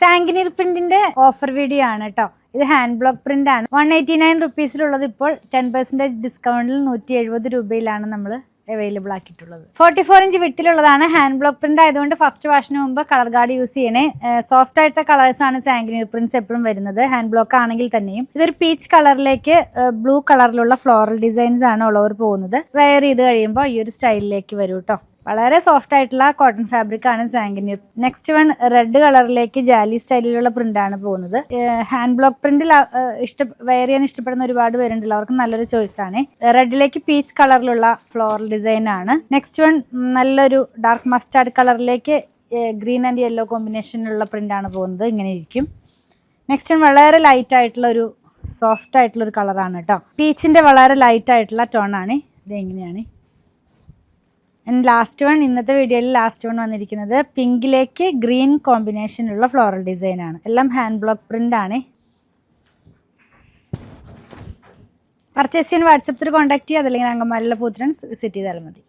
സാങ്കിനീർ പ്രിന്റിന്റെ offer video ആണ് കേട്ടോ. ഇത് ഹാൻഡ് ബ്ലോക്ക് പ്രിന്റ് ആണ്. 189 റുപ്പീസിലുള്ളത് ഇപ്പോൾ 10% ഡിസ്കൗണ്ടിൽ 170 രൂപയിലാണ് നമ്മൾ അവൈലബിൾ ആക്കിയിട്ടുള്ളത്. 44 ഇഞ്ച് വിട്ടിലുള്ളതാണ്. ഹാൻഡ് ബ്ലോക്ക് പ്രിന്റ് ആയതുകൊണ്ട് ഫസ്റ്റ് വാഷിന് മുമ്പ് കളർ ഗാർഡ് യൂസ് ചെയ്യണേ. സോഫ്റ്റ് ആയിട്ട് കളേഴ്സ് ആണ് സാങ്കിനീർ പ്രിന്റ്സ് എപ്പോഴും വരുന്നത്, ഹാൻഡ് ബ്ലോക്ക് ആണെങ്കിൽ തന്നെയും. ഇതൊരു പീച്ച് കളറിലേക്ക് ബ്ലൂ കളറിലുള്ള ഫ്ലോറൽ ഡിസൈൻസ് ആണ് ഓൾ ഓവർ പോകുന്നത്. വെയർ ചെയ്ത് കഴിയുമ്പോൾ ഈ ഒരു സ്റ്റൈലിലേക്ക് വരും കേട്ടോ. വളരെ സോഫ്റ്റ് ആയിട്ടുള്ള കോട്ടൺ ഫാബ്രിക് ആണ് സാങ്കിനീർ. Next one red കളറിലേക്ക് jali സ്റ്റൈലിലുള്ള print ആണ് പോകുന്നത്. ഹാൻഡ് ബ്ലോക്ക് പ്രിന്റിൽ വെയർ ചെയ്യാൻ ഇഷ്ടപ്പെടുന്ന ഒരുപാട് പേരുണ്ടല്ലോ, അവർക്ക് നല്ലൊരു ചോയ്സ് ആണ്. റെഡിലേക്ക് പീച്ച് കളറിലുള്ള ഫ്ലോറൽ ഡിസൈൻ ആണ്. നെക്സ്റ്റ് വൺ നല്ലൊരു ഡാർക്ക് മസ്റ്റാർഡ് കളറിലേക്ക് ഗ്രീൻ ആൻഡ് യെല്ലോ കോമ്പിനേഷനിലുള്ള പ്രിന്റ് ആണ് പോകുന്നത്. ഇങ്ങനെ ഇരിക്കും. നെക്സ്റ്റ് വൺ വളരെ ലൈറ്റ് ആയിട്ടുള്ള ഒരു സോഫ്റ്റ് ആയിട്ടുള്ള ഒരു കളറാണ് കേട്ടോ. പീച്ചിന്റെ വളരെ ലൈറ്റ് ആയിട്ടുള്ള ടോൺ ആണ്. ഇത് എങ്ങനെയാണ്. ആൻഡ് ലാസ്റ്റ് വൺ, ഇന്നത്തെ വീഡിയോയിൽ ലാസ്റ്റ് വൺ വന്നിരിക്കുന്നത് പിങ്കിലേക്ക് ഗ്രീൻ കോമ്പിനേഷനുള്ള ഫ്ലോറൽ ഡിസൈൻ ആണ്. എല്ലാം ഹാൻഡ് ബ്ലോക്ക് പ്രിന്റ് ആണ്. പർച്ചേസ് ചെയ്യാൻ വാട്സപ്പ് ത്രൂ കോൺടാക്ട് ചെയ്യുക, അതല്ലെങ്കിൽ അങ്കമാലിയിലെ പൂത്രൻസ് വിസിറ്റ് ചെയ്താൽ മതി.